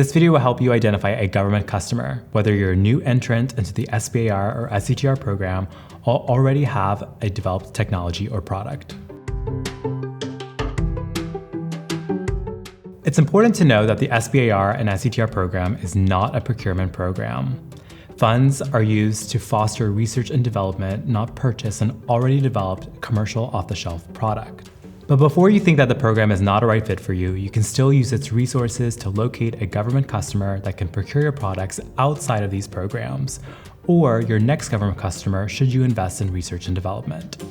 This video will help you identify a government customer, whether you're a new entrant into the SBIR or STTR program or already have a developed technology or product. It's important to know that the SBIR and STTR program is not a procurement program. Funds are used to foster research and development, not purchase an already developed commercial off-the-shelf product. But before you think that the program is not a right fit for you, you can still use its resources to locate a government customer that can procure your products outside of these programs, or your next government customer should you invest in research and development.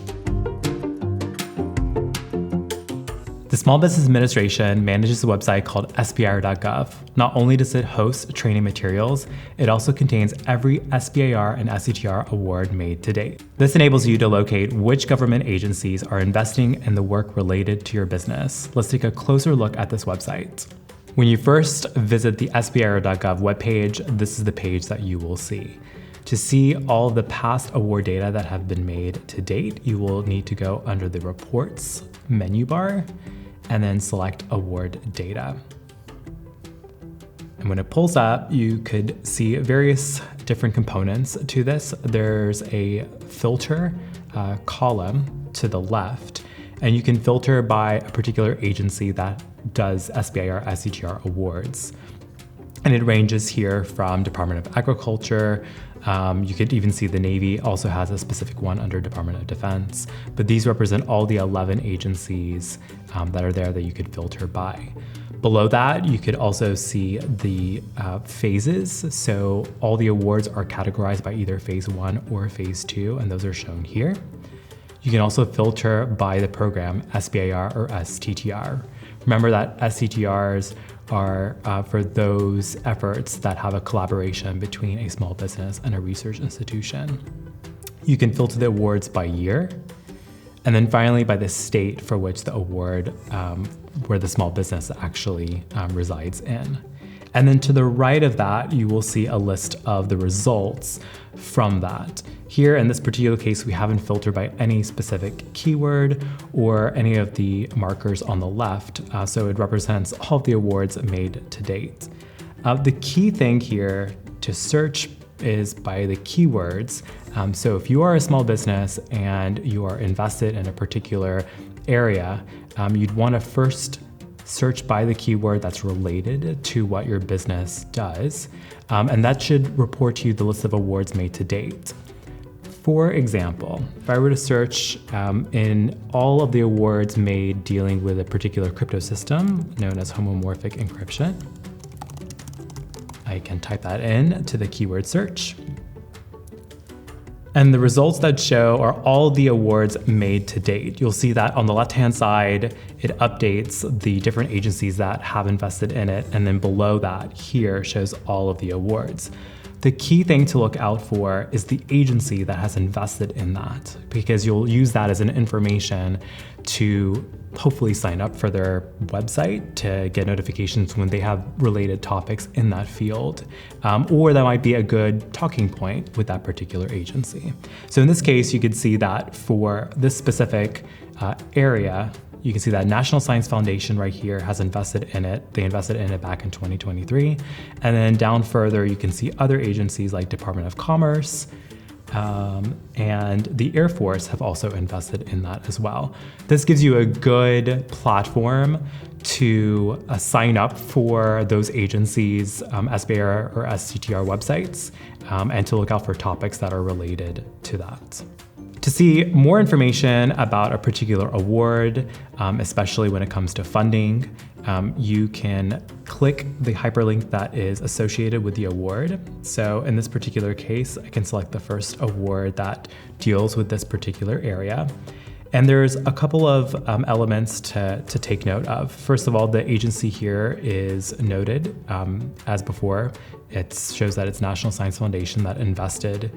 The Small Business Administration manages a website called SBIR.gov. Not only does it host training materials, it also contains every SBIR and STTR award made to date. This enables you to locate which government agencies are investing in the work related to your business. Let's take a closer look at this website. When you first visit the SBIR.gov webpage, this is the page that you will see. To see all of the past award data that have been made to date, you will need to go under the Reports menu bar and then select Award Data. And when it pulls up, you could see various different components to this. There's a filter column to the left, and you can filter by a particular agency that does SBIR, STTR awards. And it ranges here from Department of Agriculture. You could even see the Navy also has a specific one under Department of Defense, but these represent all the 11 agencies that are there that you could filter by. Below that, you could also see the phases. So all the awards are categorized by either phase 1 or phase 2, and those are shown here. You can also filter by the program SBIR or STTR. Remember that STTRs are for those efforts that have a collaboration between a small business and a research institution. You can filter the awards by year, and then finally by the state for which the award, where the small business actually resides in. And then to the right of that, you will see a list of the results from that. Here in this particular case, we haven't filtered by any specific keyword or any of the markers on the left, so it represents all of the awards made to date. The key thing here to search is by the keywords. So if you are a small business and you are invested in a particular area, you'd want to first search by the keyword that's related to what your business does, and that should report to you the list of awards made to date. For example, if I were to search in all of the awards made dealing with a particular crypto system known as homomorphic encryption, I can type that in to the keyword search. And the results that show are all the awards made to date. You'll see that on the left-hand side, it updates the different agencies that have invested in it. And then below that here shows all of the awards. The key thing to look out for is the agency that has invested in that, because you'll use that as an information to hopefully sign up for their website to get notifications when they have related topics in that field. Or that might be a good talking point with that particular agency. So in this case, you could see that for this specific area, you can see that National Science Foundation right here has invested in it. They invested in it back in 2023. And then down further, you can see other agencies like Department of Commerce, and the Air Force have also invested in that as well. This gives you a good platform to sign up for those agencies' SBIR or STTR websites, and to look out for topics that are related to that. To see more information about a particular award, especially when it comes to funding, you can click the hyperlink that is associated with the award. So in this particular case, I can select the first award that deals with this particular area. And there's a couple of elements to take note of. First of all, the agency here is noted as before. It shows that it's National Science Foundation that invested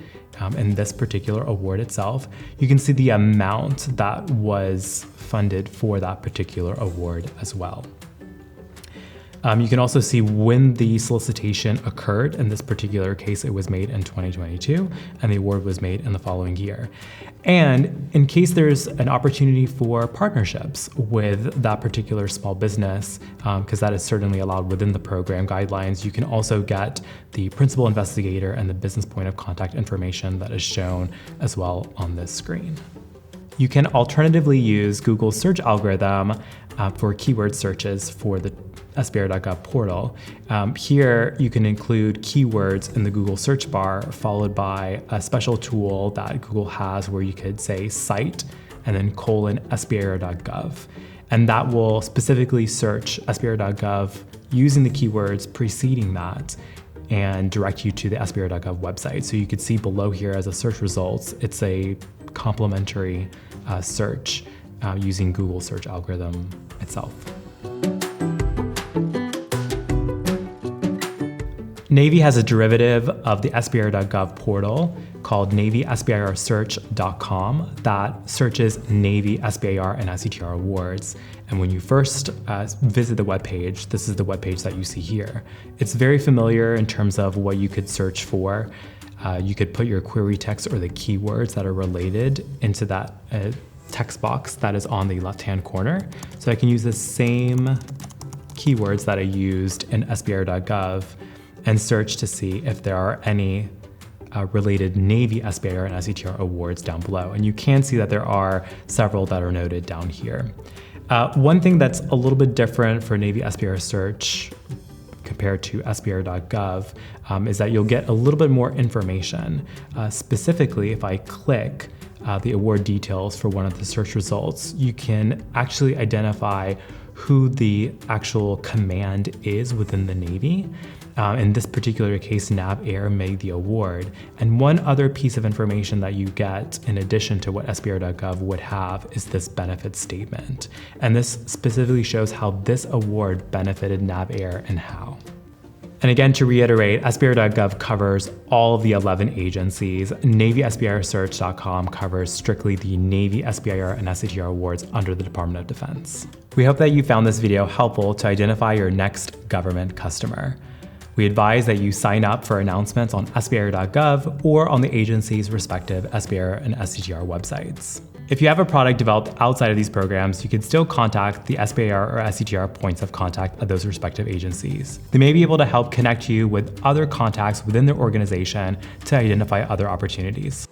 in this particular award itself. You can see the amount that was funded for that particular award as well. You can also see when the solicitation occurred. In this particular case, it was made in 2022, and the award was made in the following year. And in case there's an opportunity for partnerships with that particular small business, because that is certainly allowed within the program guidelines, you can also get the principal investigator and the business point of contact information that is shown as well on this screen. You can alternatively use Google's search algorithm for keyword searches for the SBIR.gov portal. Here, you can include keywords in the Google search bar, followed by a special tool that Google has where you could say cite and then :SBIR.gov. And that will specifically search SBIR.gov using the keywords preceding that and direct you to the SBIR.gov website. So you could see below here as a search results, it's a complementary search using Google search algorithm itself. Navy has a derivative of the SBIR.gov portal called NavySBIRSearch.com that searches Navy, SBIR, and STTR awards. And when you first visit the webpage, this is the webpage that you see here. It's very familiar in terms of what you could search for. You could put your query text or the keywords that are related into that text box that is on the left-hand corner. So I can use the same keywords that I used in SBIR.gov and search to see if there are any related Navy, SBIR, and STTR awards down below. And you can see that there are several that are noted down here. One thing that's a little bit different for Navy SBIR search compared to SBIR.gov is that you'll get a little bit more information. Specifically, if I click the award details for one of the search results, you can actually identify who the actual command is within the Navy. In this particular case, NAVAIR made the award. And one other piece of information that you get in addition to what SBIR.gov would have is this benefit statement. And this specifically shows how this award benefited NAVAIR and how. And again, to reiterate, SBIR.gov covers all of the 11 agencies. NavySBIRSearch.com covers strictly the Navy, SBIR, and STTR awards under the Department of Defense. We hope that you found this video helpful to identify your next government customer. We advise that you sign up for announcements on SBIR.gov or on the agency's respective SBIR and STTR websites. If you have a product developed outside of these programs, you can still contact the SBIR or STTR points of contact at those respective agencies. They may be able to help connect you with other contacts within their organization to identify other opportunities.